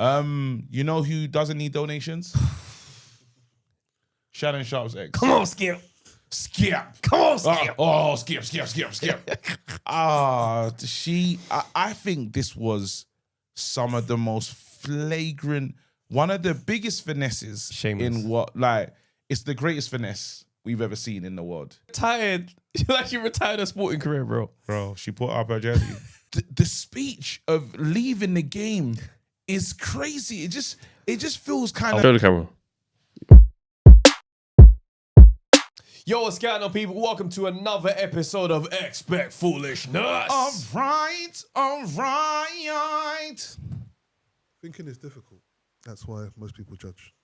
You know who doesn't need donations? Shannon Sharpe's ex. Come on, Skip. Skip. Come on, Skip. Skip. I think this was some of the most flagrant, one of the biggest finesses Shameless. in it's the greatest finesse we've ever seen in the world. Retired. She actually retired her sporting career, bro. Bro, she put up her jersey. the speech of leaving the game is crazy. It just feels kind of... Show the camera. Yo, what's going on, people? Welcome to another episode of Expect Foolishness. All right. Thinking is difficult. That's why most people judge.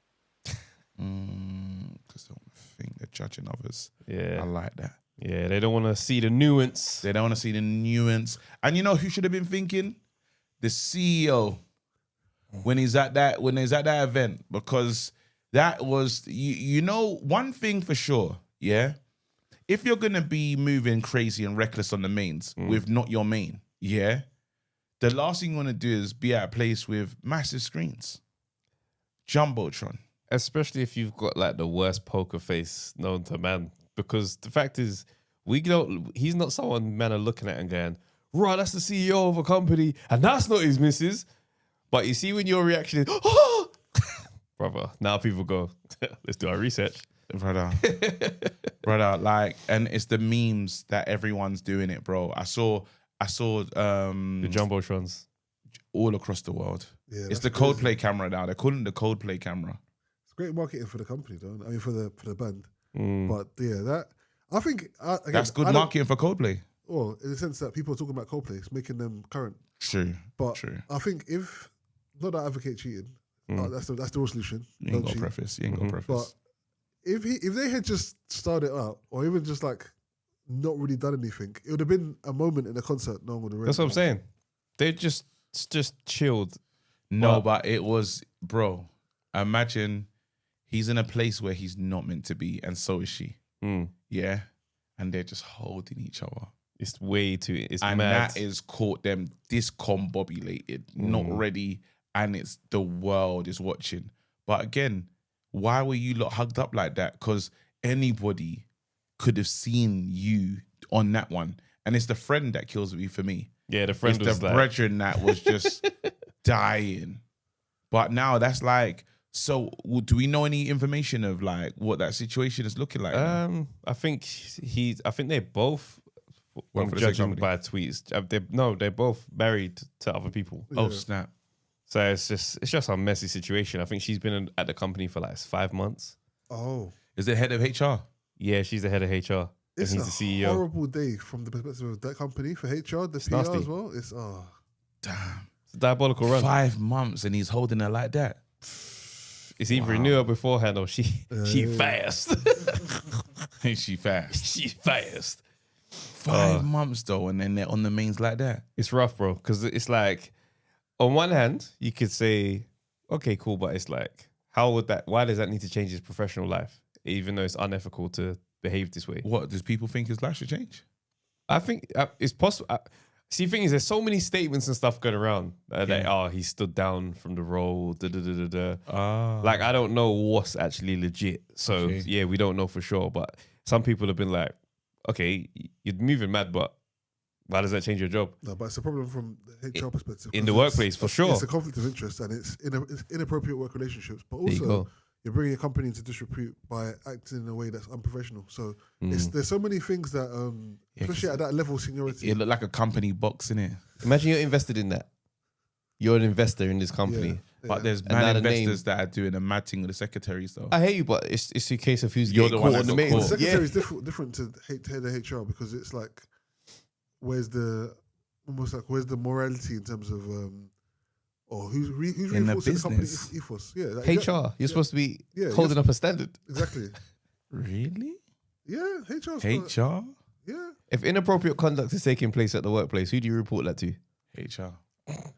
Because they don't think they're judging others. Yeah. I like that. Yeah, they don't want to see the nuance. They don't want to see the nuance. And you know who should have been thinking? The CEO. When he's at that event. Because that was, you know, one thing for sure, yeah? If you're going to be moving crazy and reckless on the mains with not your main, yeah? The last thing you want to do is be at a place with massive screens. Jumbotron. Especially if you've got like the worst poker face known to man. Because the fact is, he's not someone men are looking at and going, right, that's the CEO of a company and that's not his missus. But you see when your reaction is, oh! Brother, now people go, let's do our research. Brother, and it's the memes that everyone's doing it, bro. I saw The Jumbotrons. all across the world. Yeah, it's the Coldplay camera now. They're calling it the Coldplay camera. It's great marketing for the company, though. I mean, for the band. But yeah, I think again, that's good marketing for Coldplay. Well, in the sense that people are talking about Coldplay, it's making them current. True, but true. I think if not that I advocate cheating, that's the real solution. You ain't got to preface. But if they had just started out, or even just like not really done anything, it would have been a moment in a concert no one would have read. That's what I'm saying. They just chilled. No, but it was, bro. Imagine he's in a place where he's not meant to be, and so is she. Yeah, and they're just holding each other. It's way too. It's and mad. that is caught them discombobulated, not ready, and it's the world is watching. But again, why were you lot hugged up like that? Because anybody could have seen you on that one, and it's the friend that kills me for me. Yeah, the friend it's was the like... brethren that was just dying. But now that's like, so do we know any information of like what that situation is looking like? I think they both. I'm judging by tweets. They're both married to other people. Oh snap! So it's just a messy situation. I think she's been at the company for like 5 months. Oh, is it head of HR? Yeah, she's the head of HR. It's and he's the CEO. Horrible day from the perspective of that company for HR, the PR nasty. As well. It's damn. It's a diabolical run. 5 months and he's holding her like that. It's either he knew her beforehand or she fast. She fast. She's fast. 5 months though, and then they're on the mains like that. It's rough, bro, because it's like, on one hand, you could say, okay, cool, but it's like, why does that need to change his professional life, even though it's unethical to behave this way? What, does people think his life should change? I think it's possible. See, the thing is, there's so many statements and stuff going around that, he stood down from the role, Like, I don't know what's actually legit. So, yeah, we don't know for sure. But some people have been like, okay, you're moving mad, but why does that change your job? No, but it's a problem from the HR perspective. In the workplace, for sure. It's a conflict of interest and it's inappropriate work relationships. But also, you're bringing a company into disrepute by acting in a way that's unprofessional. So there's so many things that, especially at that level of seniority. It looked like a company box, innit? Imagine you're invested in that. You're an investor in this company. Yeah. But there's mad investors that are doing a mad thing with the secrecretaries, though. I hate you, but it's a case of who's You're getting the one caught on that the got main. caught. The secretary is different to head of HR because it's like, where's the morality in terms of, or who's in the reinforcing the company business ethos? Yeah, like, HR, you're supposed to be holding up a standard. Exactly. Really? Yeah, HR's HR? Yeah. If inappropriate conduct is taking place at the workplace, who do you report that to? HR.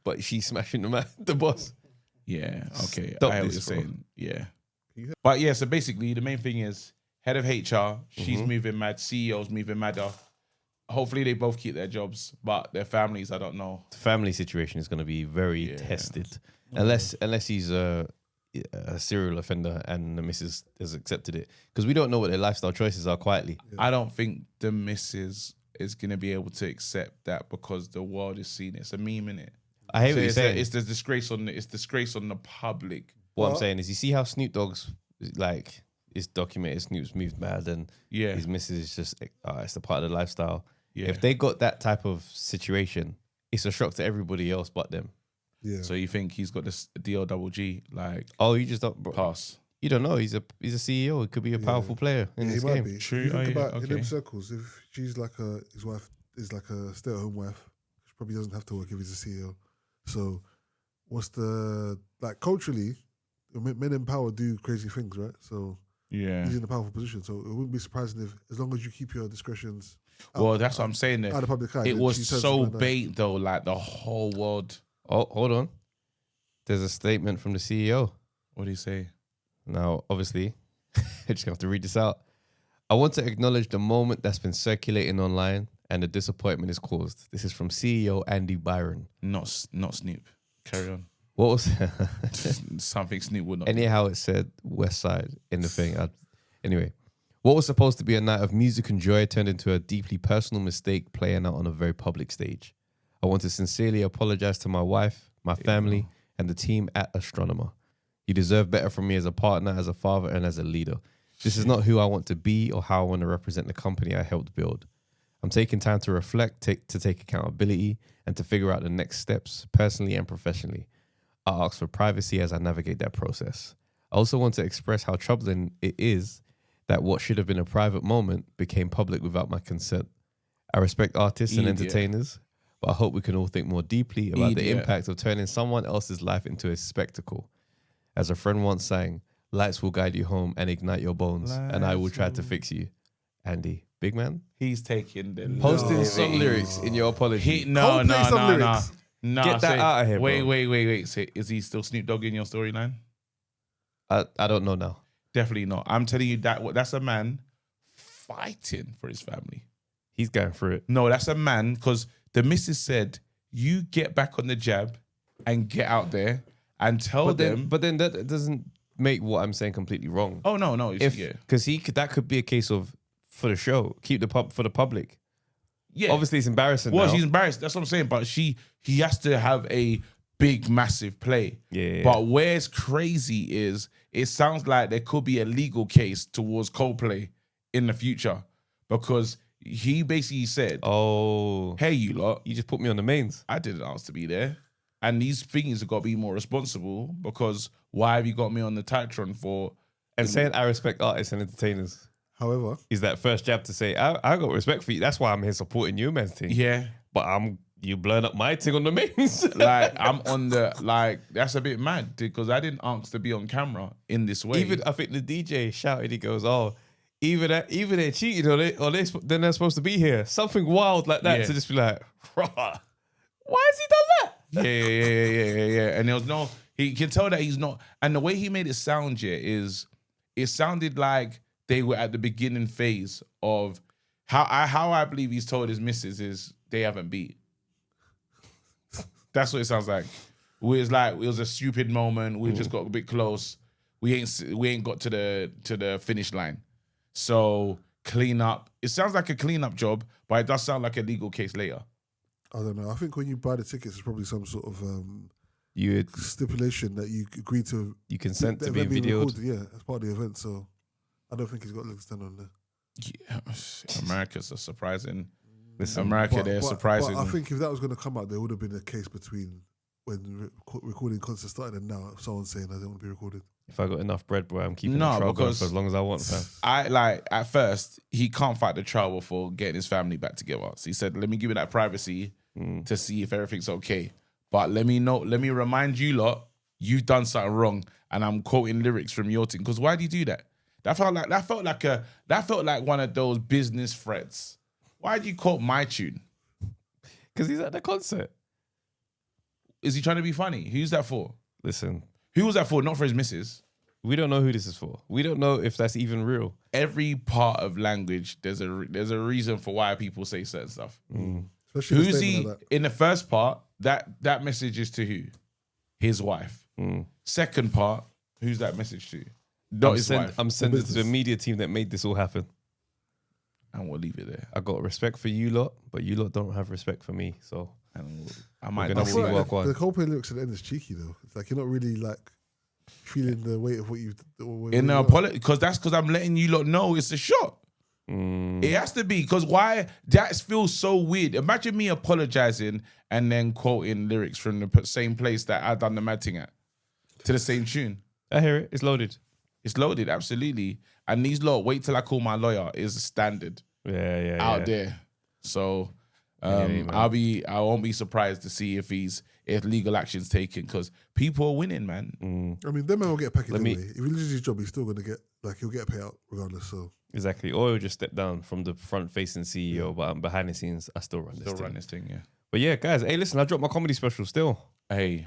But she's smashing the boss. Yeah, okay. Stop I hear what this, you're bro. saying. Yeah. But yeah, so basically the main thing is head of HR, she's moving mad, CEO's moving madder. hopefully they both keep their jobs, but their families, I don't know. The family situation is going to be very tested, unless he's a serial offender and the missus has accepted it, because we don't know what their lifestyle choices are quietly. I don't think the missus is going to be able to accept that because the world is seeing it. It's a meme, innit? I hate what you're saying. It's the disgrace on the public. What I'm saying is, you see how Snoop Dogg's like is documented. Snoop's moved mad, and his missus is just it's the part of the lifestyle. Yeah. If they got that type of situation, it's a shock to everybody else but them. Yeah. So you think he's got this DLGG like? Oh, you just don't pass. You don't know. He's a CEO. He could be a powerful player in this game. Be. True. You think about in them circles, if she's like his wife is like a stay-at-home wife, she probably doesn't have to work if he's a CEO. So, what's the like culturally? Men in power do crazy things, right? So he's in a powerful position. So it wouldn't be surprising if, as long as you keep your discretions. That's what I'm saying. There, out of public eye, it was so bait though. Like the whole world. Oh, hold on. There's a statement from the CEO. What do you say? Now, obviously, I just have to read this out. I want to acknowledge the moment that's been circulating online and the disappointment is caused. This is from CEO Andy Byron. Not Snoop. Carry on. What was something Snoop would not? Anyhow, it said West Side in the thing. Anyway, what was supposed to be a night of music and joy turned into a deeply personal mistake playing out on a very public stage. I want to sincerely apologize to my wife, my family, and the team at Astronomer. You deserve better from me as a partner, as a father, and as a leader. This is not who I want to be or how I want to represent the company I helped build. I'm taking time to reflect, to take accountability, and to figure out the next steps, personally and professionally. I ask for privacy as I navigate that process. I also want to express how troubling it is that what should have been a private moment became public without my consent. I respect artists and entertainers, but I hope we can all think more deeply about the impact of turning someone else's life into a spectacle. As a friend once sang, lights will guide you home and ignite your bones, and I will try to fix you. Andy, big man? He's taking the posting song lyrics in your apology. No. Get that out of here, bro. Wait. Is he still Snoop Dogg in your storyline? I don't know now. Definitely not. I'm telling you that's a man fighting for his family. He's going through it. No, that's a man, because the missus said, you get back on the jab and get out there and tell them. But then that doesn't make what I'm saying completely wrong. Oh, no. Because that could be a case of, for the show, keep the for the public. Yeah. Obviously, it's embarrassing. Well, she's embarrassed. That's what I'm saying. But he has to have a big, massive play. Yeah. But where it's crazy is, it sounds like there could be a legal case towards Coldplay in the future, because he basically said, "Oh, hey, you lot, you just put me on the mains. I didn't ask to be there, and these things have got to be more responsible, because why have you got me on the Titron for?" And saying I respect artists and entertainers. However, is that first jab to say I got respect for you. That's why I'm here supporting you, man's thing. Yeah, but you blowing up my thing on the mains. Like I'm on the that's a bit mad, because I didn't ask to be on camera in this way. Even I think the DJ shouted, he goes, "Oh, even they cheated or then they're supposed to be here." Something wild like that to just be like, why has he done that? Yeah. And there was no, he can tell that he's not. And the way he made it sound, is it sounded like they were at the beginning phase of how I believe he's told his missus is they haven't beat. That's what it sounds like. It was a stupid moment. We just got a bit close. We ain't got to the finish line. So clean up. It sounds like a cleanup job, but it does sound like a legal case later. I don't know. I think when you buy the tickets, it's probably some sort of stipulation that you agree to. You consent to be videoed. Yeah, as part of the event. So I don't think he's got legs stand on there. Yeah, America's a surprising. Listen, they're surprising. But I think if that was going to come out, there would have been a case between when recording concerts started and now someone saying I don't want to be recorded. If I got enough bread, boy, I'm keeping the trial going for as long as I want, fam. At first, he can't fight the trial before getting his family back together. So he said, let me give you that privacy to see if everything's okay. But let me remind you lot, you've done something wrong. And I'm quoting lyrics from your thing. Because why do you do that? That felt like one of those business threats. Why do you quote my tune? Because he's at the concert. Is he trying to be funny? Who's that for? Listen. Who was that for? Not for his missus. We don't know who this is for. We don't know if that's even real. Every part of language, there's a reason for why people say certain stuff. Especially Who's a he statement like in the first part? That message is to who? His wife. Second part, who's that message to? Not his wife. I'm sending to the media team that made this all happen. And we'll leave it there. I got respect for you lot, but you lot don't have respect for me. So And I might gonna not see see what that. The Coldplay lyrics at the end is cheeky though. It's like you're not really like feeling the weight of what you've. in the apology, because I'm letting you lot know it's a shot. It has to be, because why? That feels so weird. Imagine me apologizing and then quoting lyrics from the same place that I done the mad thing at, to the same tune. I hear it. It's loaded. It's loaded, absolutely. And these lot, wait till I call my lawyer, is a standard out there. So I won't be surprised to see if legal action's taken, because people are winning, man. I mean, them man will get a package anyway. If he loses his job, he's still gonna get he'll get a payout regardless. So Exactly. Or he'll just step down from the front-facing CEO, but behind the scenes, I still run this thing. Yeah. But yeah, guys, hey, listen, I dropped my comedy special still. Hey,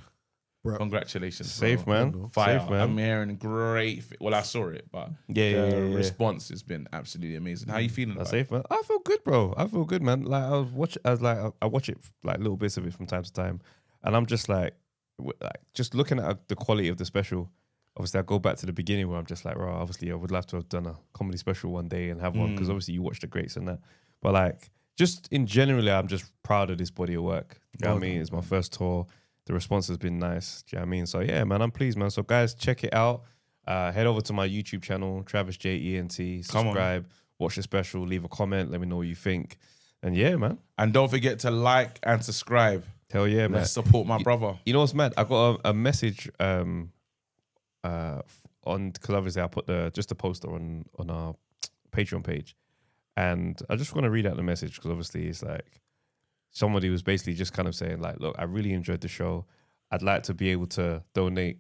Bro. congratulations. Safe, bro. man. Fire. Safe, man. I'm hearing great. Well, I saw it, but the response has been absolutely amazing. How you feeling about Safe, man. I feel good, bro. I feel good, man. Like I watch it like little bits of it from time to time, and I'm just like just looking at the quality of the special. Obviously, I go back to the beginning where I'm just like, right, obviously, I would love to have done a comedy special one day and have one, because obviously you watch the greats and that. But like, just in generally, I'm just proud of this body of work. You know what I mean? It's my first tour. The response has been nice. Do you know what I mean? So yeah, man, I'm pleased, man. So guys, check it out. Head over to my YouTube channel, Travis J ENT. Subscribe, watch the special, leave a comment, let me know what you think. And yeah, man. And don't forget to like and subscribe. Hell yeah, man. Let's support my brother. You know what's mad? I got a message on, because obviously I put just a poster on our Patreon page, and I just want to read out the message, because obviously it's like somebody was basically just kind of saying like, look, I really enjoyed the show. I'd like to be able to donate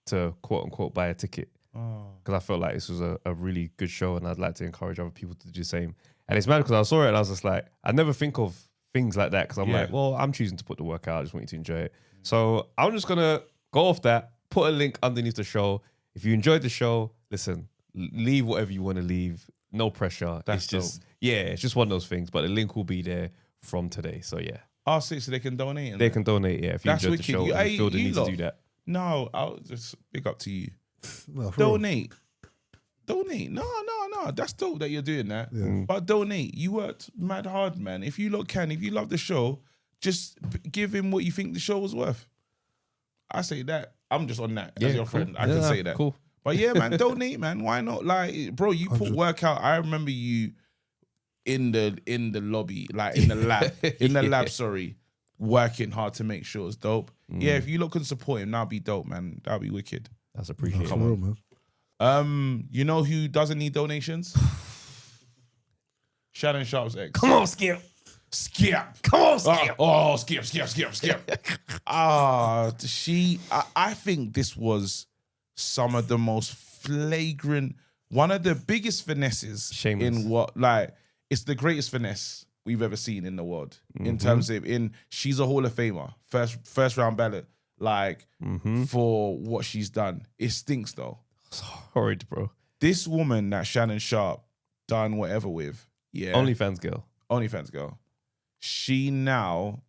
to quote unquote buy a ticket, because I felt like this was a really good show, and I'd like to encourage other people to do the same. And it's mad because I saw it and I was just like, I never think of things like that, because I'm like, well, I'm choosing to put the work out. I just want you to enjoy it. So I'm just gonna go off that, put a link underneath the show. If you enjoyed the show, listen, leave whatever you want to leave. No pressure. That's it's just one of those things. But the link will be there from today. So yeah. Oh, so they can donate. They can donate, yeah. If you enjoyed the show and you feel the need to do that. No, I'll just big up to you. no, Donate. Donate. No. That's dope that you're doing that. Yeah. But donate. You worked mad hard, man. If you love the show, just give him what you think the show was worth. I say that. I'm just on that as your friend. I can say that. Cool. But yeah, man, donate, man. Why not? Like, bro, you put work out. I remember you in the lobby, like in the lab, sorry, working hard to make sure it's dope. Yeah, if you look and support him, that'll be dope, man. That'll be wicked. That's appreciated. Come on, man. You know who doesn't need donations? Shannon Sharpe's ex. Come on, Skip. Come on, Skip. Skip. I think this was some of the most flagrant, one of the biggest finesses Shameless. in what, like, it's the greatest finesse we've ever seen in the world in terms of she's a Hall of Famer, first round ballot, like for what she's done. It stinks though. It's horrid, bro. This woman that Shannon Sharpe done whatever with, OnlyFans girl. She now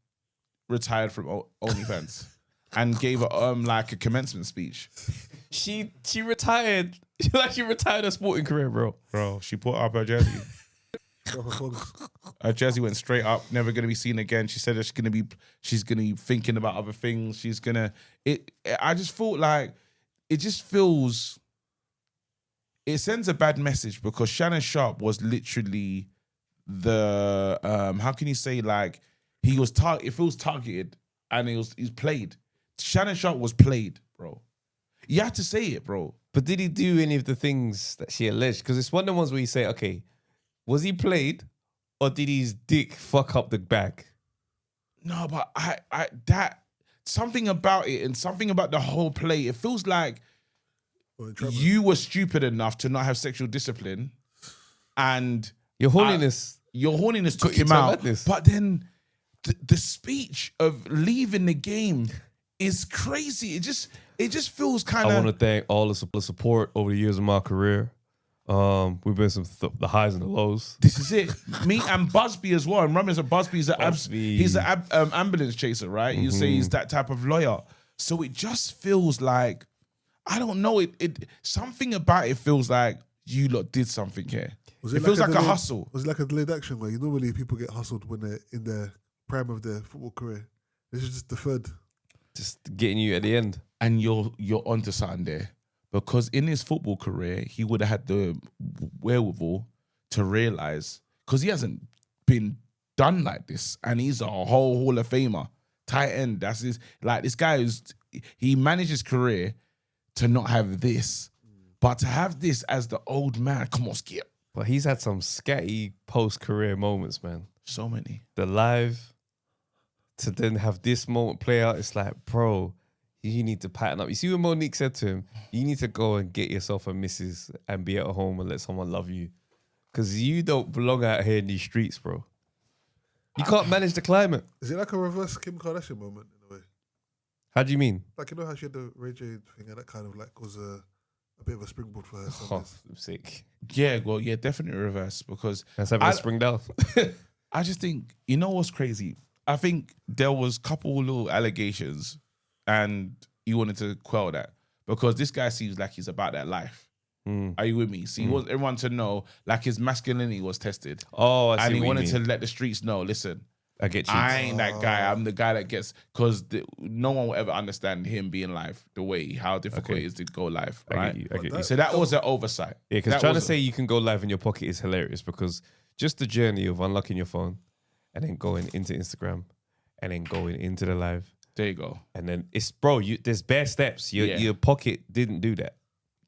retired from OnlyFans and gave like a commencement speech. She retired. She retired her sporting career, bro. Bro, she put up her jersey. Her jersey went straight up. Never gonna be seen again. She said that she's gonna be thinking about other things. I just thought like it just feels. It sends a bad message because Shannon Sharpe was literally the how can you say, like, he was it feels targeted and he's played. Shannon Sharpe was played, bro. You have to say it, bro. But did he do any of the things that she alleged? Because it's one of the ones where you say, okay, was he played or did his dick fuck up the bag? No, but I that something about it and something about the whole play, it feels like you were stupid enough to not have sexual discipline, and Your horniness took him out. But then the speech of leaving the game is crazy. It just, it just feels kind I want to of. thank all the support over the years of my career. We've been the highs and the lows. This is it. Me and Busby as well. And Ramirez and Busby's Busby. he's an ambulance chaser, right? You say he's that type of lawyer. So it just feels like, I don't know, it something about it feels like you lot did something here. It feels like a hustle. Was it like a delayed action where normally people get hustled when they're in their prime of their football career? This is just deferred. Just getting you at the end. And you're onto something there. Because in his football career, he would have had the wherewithal to realize, because he hasn't been done like this, and he's a whole Hall of Famer, tight end. That's his, like, this guy he managed his career to not have this, but to have this as the old man. Come on, Skip. But he's had some scatty post-career moments, man. So many. The live, to then have this moment play out, it's like, bro, you need to pattern up. You see what Monique said to him? You need to go and get yourself a missus and be at home and let someone love you. Because you don't belong out here in these streets, bro. You can't manage the climate. Is it like a reverse Kim Kardashian moment in a way? How do you mean? Like, you know how she had the Ray J thing and that kind of like was a bit of a springboard for her. Oh, I'm sick. Yeah, well, yeah, definitely reverse, because Let's have a spring down. I just think, you know what's crazy? I think there was a couple little allegations and you wanted to quell that because this guy seems like he's about that life. Are you with me? So he wants everyone to know, like, his masculinity was tested. Oh, I see. And he what wanted you to mean. let the streets know, listen, I get you. I ain't that guy. I'm the guy that gets, because no one will ever understand him being live the way, how difficult it is to go live, right? I get you. So that was an oversight. Yeah, because trying to say you can go live in your pocket is hilarious, because just the journey of unlocking your phone and then going into Instagram and then going into the live. There you go. And then it's, bro, there's bare steps. Your pocket didn't do that.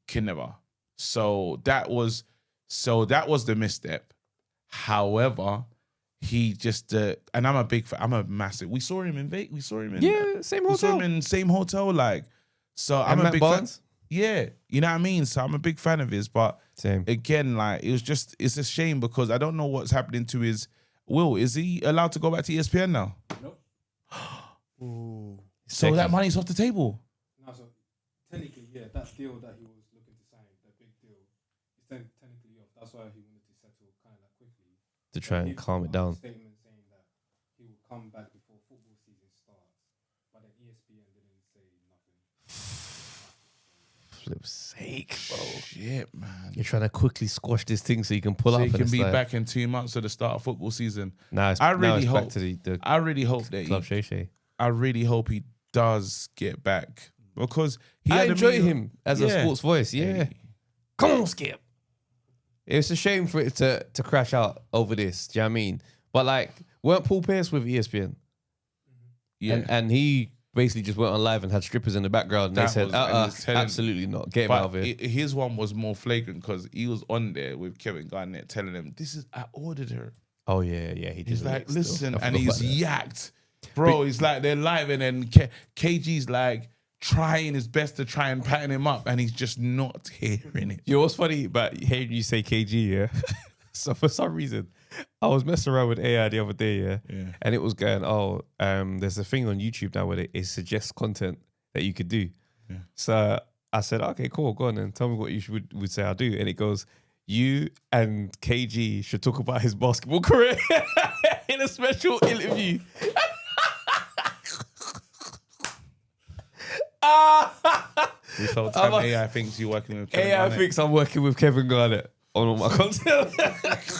Can never. So that was the misstep. However, he just and I'm a massive. We saw him in Vegas. We saw him in same we saw hotel. him in same hotel. Like, so And I'm a Matt big Barnes? fan. Yeah, you know what I mean. So I'm a big fan of his. But Same. again, like, it's a shame because I don't know what's happening to his Will. Is he allowed to go back to ESPN now? Nope. Ooh. So that money's off the table. No, so technically, yeah, that deal that he was looking to sign, the big deal, is technically off. That's why he wanted to settle kind of like quickly. To try and He calm it put out a down. statement saying that he will come back before football season starts, but then ESPN didn't say nothing. Flip's sake, bro. Shit, man. You're trying to quickly squash this thing so you can pull So up. he and can it's be like, back in 2 months to the start of football season. Now it's, I now really it's hope. back to the I really hope that Club Shay Shay. I really hope he does get back because he I had a enjoy million- him as a Yeah. sports voice. Yeah. Hey. Come on, Skip. It's a shame for it to crash out over this. Do you know what I mean? But like, weren't Paul Pierce with ESPN? Yeah. And he basically just went on live and had strippers in the background. And That they said, was- and it's telling- absolutely not. Get him out of But here. his one was more flagrant because he was on there with Kevin Garnett telling him, I ordered her. Oh, yeah, he did. He's the like, next listen, still. I and forgot he's about that. yacked. Bro, he's like, they're live, and then KG's like trying his best to try and pattern him up, and he's just not hearing it. You know what's funny about hearing you say KG, yeah? So for some reason, I was messing around with AI the other day, yeah? And it was going, there's a thing on YouTube now where it suggests content that you could do. Yeah. So I said, okay, cool, go on then. Tell me what you would say I'll do. And it goes, you and KG should talk about his basketball career in a special interview. This whole time AI thinks you're working with Kevin AI Garnett. thinks I'm working with Kevin Garnett on all my content.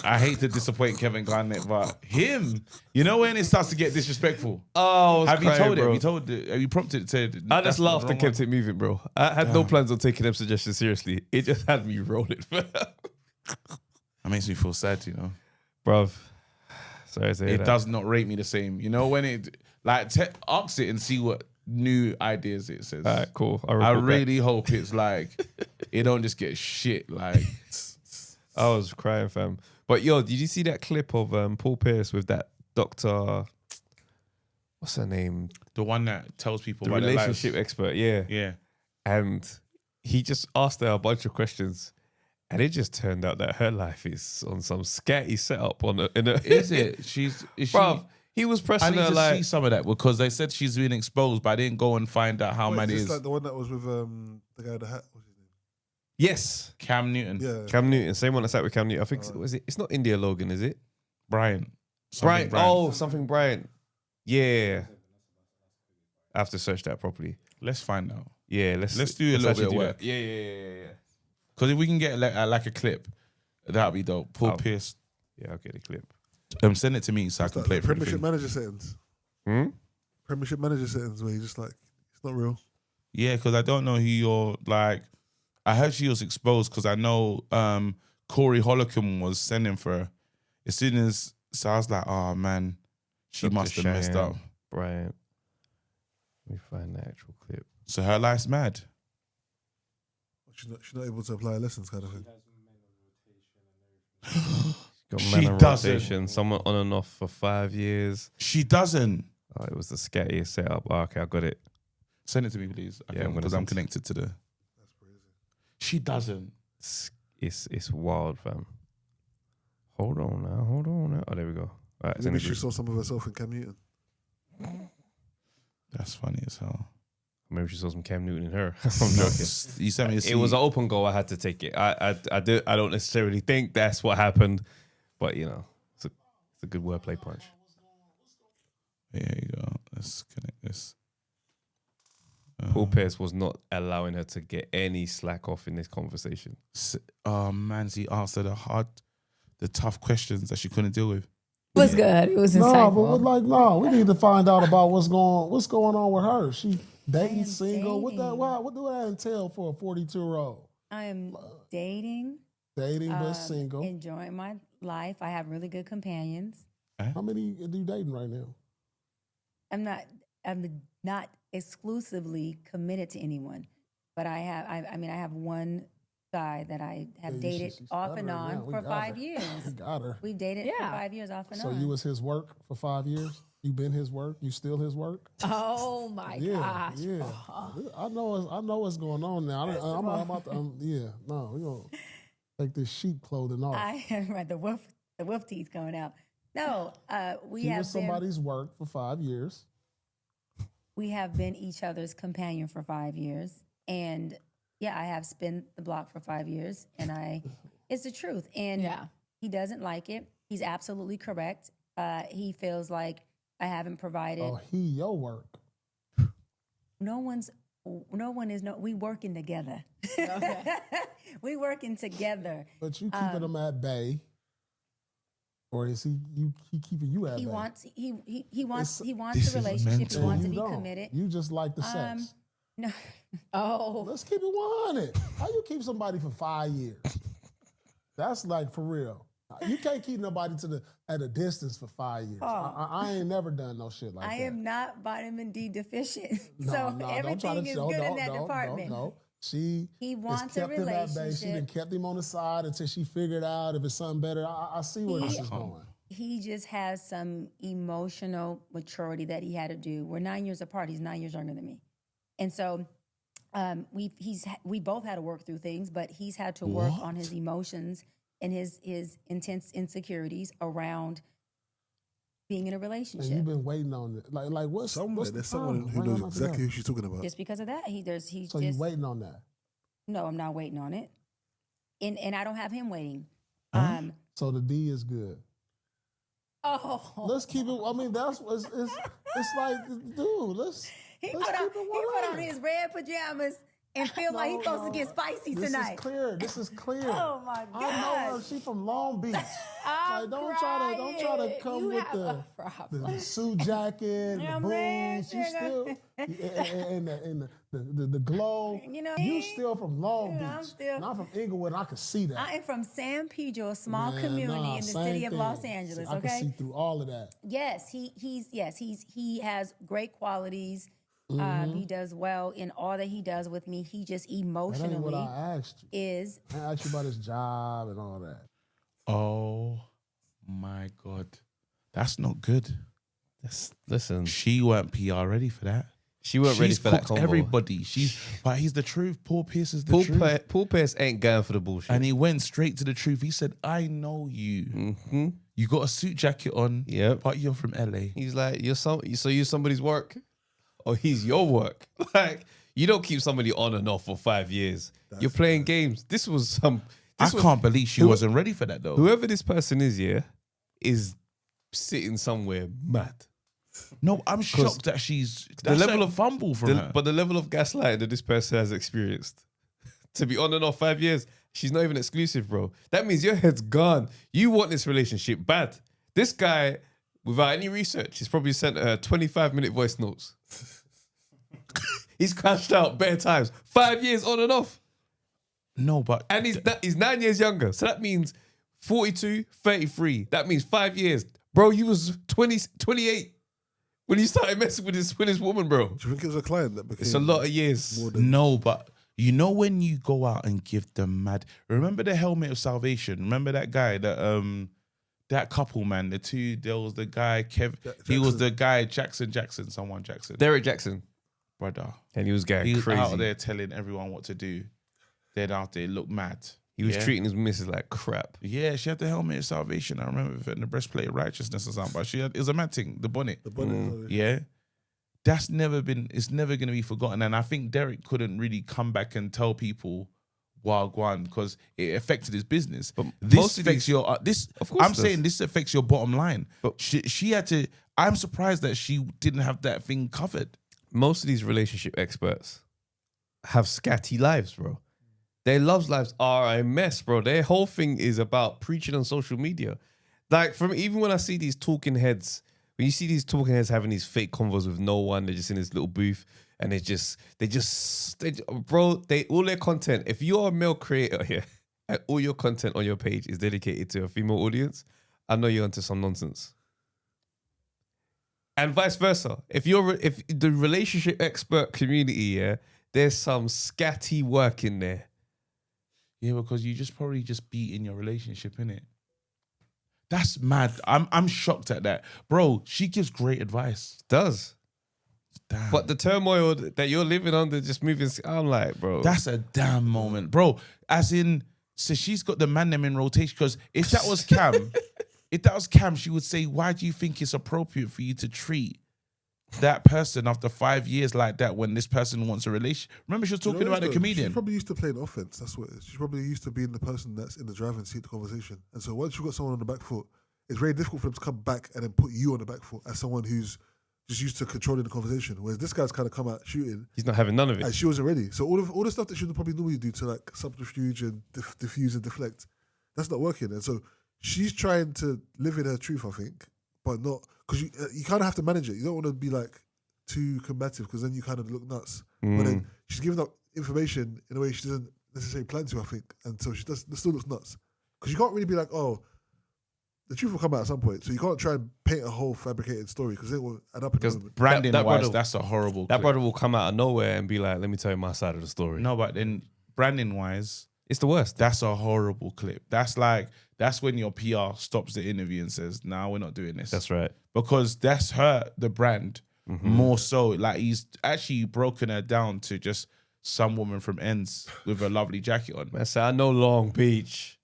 I hate to disappoint Kevin Garnett, but him, you know when it starts to get disrespectful? Oh, Have you told bro. it? Have you prompted it? Said I just laughed and kept it moving, bro. I had no plans on taking them suggestions seriously. It just had me rolling. That makes me feel sad, Bruv. Sorry to say It that. does not rate me the same. You know when it, like, ask it and see what new ideas it says. All right, cool. I really hope it's like, it don't just get shit. Like, I was crying, fam. But yo, did you see that clip of Paul Pierce with that doctor? What's her name? the one that tells people The about their lives. relationship expert. Yeah. Yeah. And he just asked her a bunch of questions. And it just turned out that her life is on some scatty setup in a Is it? Is she? Bruv, He was I pressing need her to like, see some of that because they said she's been exposed, but I didn't go and find out how Wait, many is is. this like the one that was with the guy with the hat? What's his name? yes, Cam Newton, Yeah. Cam Newton, same one that's out with Cam Newton. I think was it? It's not India Logan, is it? Bryant. Bryant. Oh, something Bryant. Yeah. I have to search that properly. Let's find out. Yeah, let's do a little actually bit of do work. that. Yeah. Because if we can get like a clip, that'd be dope. Paul Oh. Pierce, Yeah, I'll get a clip. send it to me so I can Like play the it for the Premiership thing. manager settings. Premiership manager settings where you just like it's not real. Yeah, because I don't know who you're like. I heard she was exposed because I know Corey Holcomb was sending for her. As soon as, so I was like, oh man, she Dr. must have messed up. Cheyenne Bryant. Let me find the actual clip. So her life's mad. She's not able to apply lessons, kind of thing. Got She man on doesn't. rotation, someone on and off for 5 years. She doesn't. Oh, it was the scattiest setup. Oh, okay, I got it. Send it to me, please. Yeah, I'm gonna because I'm send it. connected to the. That's crazy. She doesn't. It's wild, fam. Hold on now. Oh, there we go. All right, it's in Maybe the she group. saw some of herself in Cam Newton. That's funny as hell. Maybe she saw some Cam Newton in her. I'm No, joking. you sent me a It was an open goal. I had to take it. I don't necessarily think that's what happened, but you know, it's a good wordplay punch. There you go. Let's connect this. Paul Pierce was not allowing her to get any slack off in this conversation. Oh man, he asked her the tough questions that she couldn't deal with. It was good. It was No, insightful. but we need to find out about what's going on with her. She dating, am single. dating. What do that entail for a 42-year-old? I am dating, Dating but single. enjoying my life. I have really good companions. How many are you dating right now? I'm not exclusively committed to anyone, but I have one guy that I have Yeah, dated she's off and stuttering on now. We for got 5 her. years. We got her. We've dated for Yeah. 5 years off and So on. you was his work for 5 years? You been his work? You still his work? Oh my Yeah, gosh. yeah. I know what's going on now. I'm about to, no, we're going to take this sheep clothing off. Right, the wolf teeth coming out. No, we He have was been, somebody's work for 5 years. we have been each other's companion for 5 years, and yeah, I have spent the block for 5 years, and it's the truth. And Yeah. he doesn't like it. He's absolutely correct. He feels like I haven't provided. Oh, your work. We working together. Okay. We working together. But you keeping him at bay. Or is he keeping you at bay? He wants This a is relationship. mental. He wants to You be don't. committed. You just like the sex. No, Oh, Let's keep it 100. How you keep somebody for 5 years? That's like for real. You can't keep nobody at a distance for 5 years. I ain't never done no shit like that. I am not vitamin D deficient, No, so no, everything is good in that department. No. He wants has a kept him at bay. She done relationship. kept him on the side until she figured out if it's something better. I see where this is going. He just has some emotional maturity that he had to do. We're 9 years apart. He's 9 years younger than me, and so we both had to work through things. But he's had to work on his emotions and his intense insecurities around being in a And relationship. you've been waiting on it. Like what's Somewhere what's there's the someone problem? who Why knows not exactly together? who she's talking about. Just because of that, he's So you just waiting on that. no. I'm not waiting on it, and I don't have him waiting. So the D is good. Oh, Let's keep it. I mean, that's what it's like, dude. Let's he let's put on keep it he put on 100. his red pajamas and feel like he's supposed to get spicy This tonight. is clear. This is clear. Oh my I know her. God. She from Long Beach. I'm Don't try to crying. come You with have a problem. the suit jacket, Yeah, the man, boots. You still and the glow. You know, you still from Long you know, I'm Beach. still- Not from Inglewood. I can see that. I am from San Pedro, a small Man, community nah, in the same city of Los thing. Angeles. I can see Okay. through all of that. Yes, he has great qualities. He does well in all that he does with me. He just That ain't what emotionally I asked you. is. I asked you about his job and all that. Oh my God. That's not good. Listen, She weren't PR ready for that. she weren't ready She's for that cooked combo. everybody. But he's the truth. Paul Pierce is the truth. Paul Pierce ain't going for the bullshit. And he went straight to the truth. He said, I know you. Mm-hmm. You got a suit jacket on. Yep. But you're from LA. He's like, you're somebody's work, or he's your work. Like, you don't keep somebody on and off for 5 years. You're playing games. This was I can't believe she wasn't ready for that though. whoever this person is, is sitting somewhere mad. No, I'm shocked that she's The that's level a of fumble from her. But the level of gaslighting that this person has experienced, to be on and off 5 years, she's not even exclusive, bro. That means your head's gone. You want this relationship bad. This guy, without any research, he's probably sent her 25-minute voice notes. He's crashed out bare times. 5 years on and off. No, but And he's 9 years younger. So that means 42, 33. That means 5 years. Bro, you was 28 when you started messing with this woman, bro. Do you think it was a client that became? It's a lot of years. more than- no, but you know when you go out and give them mad. Remember the helmet of salvation? Remember that guy that couple, man. There was the guy he was the guy Jackson, someone Jackson, Derek Jackson. brother. And he was going He was crazy. out there telling everyone what to do. Then out there look mad. He was Yeah. treating his missus like crap. Yeah, she had the helmet of salvation. I remember and the breastplate of righteousness or something. But it was a mad thing, the bonnet. The bonnet. Yeah. It's never going to be forgotten. And I think Derek couldn't really come back and tell people Wagwan because it affected his business. But This most of affects these- your, Of course I'm it does. saying this affects your bottom line. But- She had to, I'm surprised that she didn't have that thing covered. Most of these relationship experts have scatty lives, bro. Their love lives are a mess, bro. Their whole thing is about preaching on social media. Like, even when I see these talking heads, when you see these talking heads having these fake convos with no one, they're just in this little booth and all their content. If you're a male creator here and all your content on your page is dedicated to a female audience, I know you're onto some nonsense. And vice versa. If the relationship expert community, there's some scatty work in there. Yeah, because you probably be in your relationship, innit? That's mad. I'm shocked at that. Bro, she gives great advice. Does. Damn. But the turmoil that you're living under, just moving, I'm like, bro. That's a damn moment. Bro, as in, so she's got the man them in rotation. Because if that was Cam, she would say, why do you think it's appropriate for you to treat that person after 5 years like that when this person wants a relationship? Remember she was talking about the comedian. She's probably used to playing offense. That's what it is. She's probably used to being the person that's in the driving seat of the conversation. And so once you've got someone on the back foot, it's very difficult for them to come back and then put you on the back foot as someone who's just used to controlling the conversation. Whereas this guy's kind of come out shooting. He's not having none of it. And she wasn't ready. So all the stuff that she would probably normally do to like subterfuge and diffuse and deflect, that's not working. And so she's trying to live in her truth, I think, but not, because you kind of have to manage it. You don't want to be like too combative because then you kind of look nuts. But then she's giving up information in a way she doesn't necessarily plan to, I think. And so she still looks nuts. Because you can't really be like, oh, the truth will come out at some point. So you can't try and paint a whole fabricated story because it will add up in the moment. Branding that wise, brother- that's a horrible That clip. brother will come out of nowhere and be like, let me tell you my side of the story. No, but then branding wise, It's the worst. that's a horrible clip. That's when your PR stops the interview and says, nah, we're not doing this. That's right. Because that's her, the brand, more so. Like he's actually broken her down to just some woman from Ends with a lovely jacket on. Man, so I know Long Beach.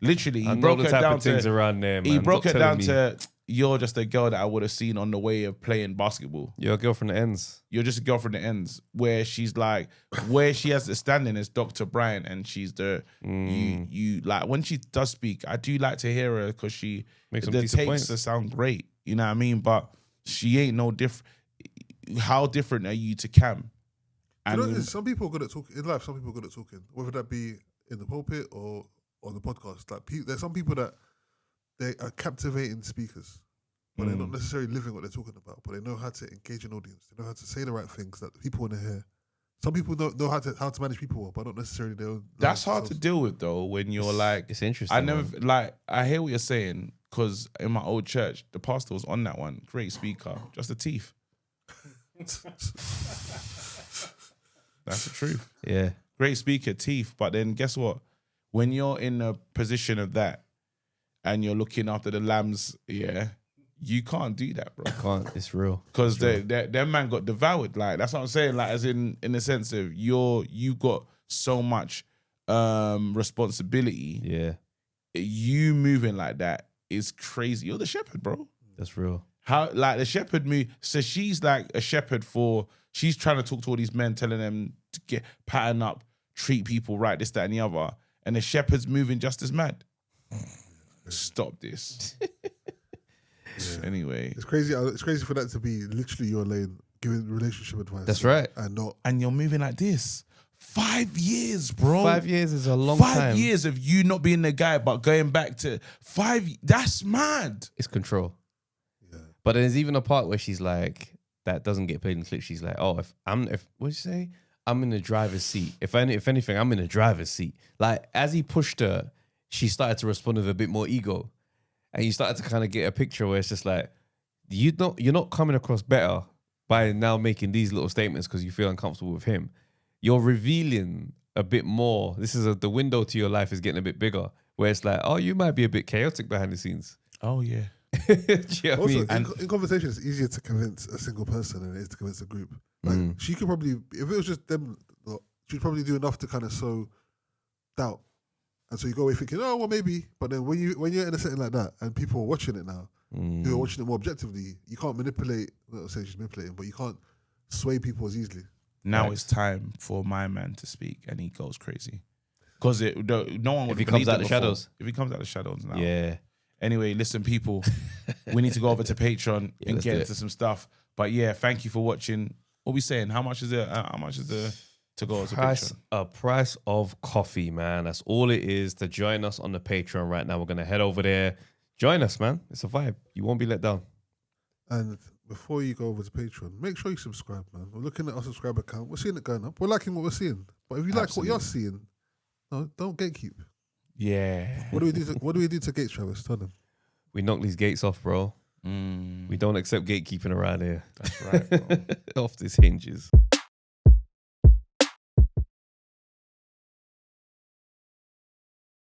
Literally, I he know broke the her type down of things to around there, man. he broke Stop it down telling me. to you're just a girl that I would have seen on the way of playing basketball. Your girlfriend ends. You're just a girl from the Ends where she's like where she has the standing as Dr. Bryant and she's the you like when she does speak. I do like to hear her because she Makes some the decent takes points. her sound great. You know what I mean? But she ain't no different. How different are you to Cam? You know, And some people are good at talking in life. Some people are good at talking, whether that be in the pulpit or on the podcast. Like there's some people that they are captivating speakers, but they're not necessarily living what they're talking about. But they know how to engage an audience. They know how to say the right things that people want to hear. Some people don't know how to manage people well, but not necessarily their own. that's hard to themselves. deal with though when you're like It's interesting. I never man. like. I hear what you're saying because in my old church, the pastor was on that one. Great speaker, just the teeth. That's the truth. Yeah. Great speaker, teeth. But then guess what? When you're in a position of that and you're looking after the lambs, you can't do that, bro. Can't. It's real. Because their man got devoured. Like that's what I'm saying. Like as in the sense of you got so much responsibility. Yeah. You moving like that is crazy. You're the shepherd, bro. That's real. How like the shepherd move? So she's like a shepherd for. She's trying to talk to all these men, telling them to get pattern up, treat people right, this, that, and the other. And the shepherd's moving just as mad. Stop this. Anyway, It's crazy. It's crazy for that to be literally your lane, giving relationship advice. That's right. And not. and you're moving like this. 5 years, bro. 5 years is a long 5 time. years of you not being the guy, but going back to 5. That's mad. It's control. Yeah. But there's even a part where she's like, that doesn't get played in the clip. She's like, oh, if what'd you say? I'm in the driver's seat. If anything, I'm in the driver's seat. Like, as he pushed her, she started to respond with a bit more ego. And you started to kind of get a picture where it's just like, you're not coming across better by now making these little statements because you feel uncomfortable with him. You're revealing a bit more. This is the window to your life is getting a bit bigger. Where it's like, oh, you might be a bit chaotic behind the scenes. Oh yeah. Do you know what I Also, mean? in conversation, it's easier to convince a single person than it is to convince a group. Like she could probably, if it was just them, she'd probably do enough to kind of sow doubt. And so you go away thinking, oh well, maybe. But then when you're in a setting like that and people are watching it now, who are watching it more objectively, you can't manipulate. Not saying she's manipulating, but you can't sway people as easily. Now it's time for my man to speak, and he goes crazy because no one would. If he comes out the shadows. If he comes out the shadows now. Yeah. Anyway, listen, people, we need to go over to Patreon and let's get do it. into some stuff. But yeah, thank you for watching. What we saying? How much is it? How much is the to go to Patreon? A price of coffee, man. That's all it is to join us on the Patreon right now. We're gonna head over there. Join us, man. It's a vibe. You won't be let down. And before you go over to Patreon, make sure you subscribe, man. We're looking at our subscriber count. We're seeing it going up. We're liking what we're seeing. But if you like what you're seeing, no, don't gatekeep. Yeah. What do we do to gates, Travis? Tell them. We knock these gates off, bro. We don't accept gatekeeping around here. That's right, bro. Off these hinges.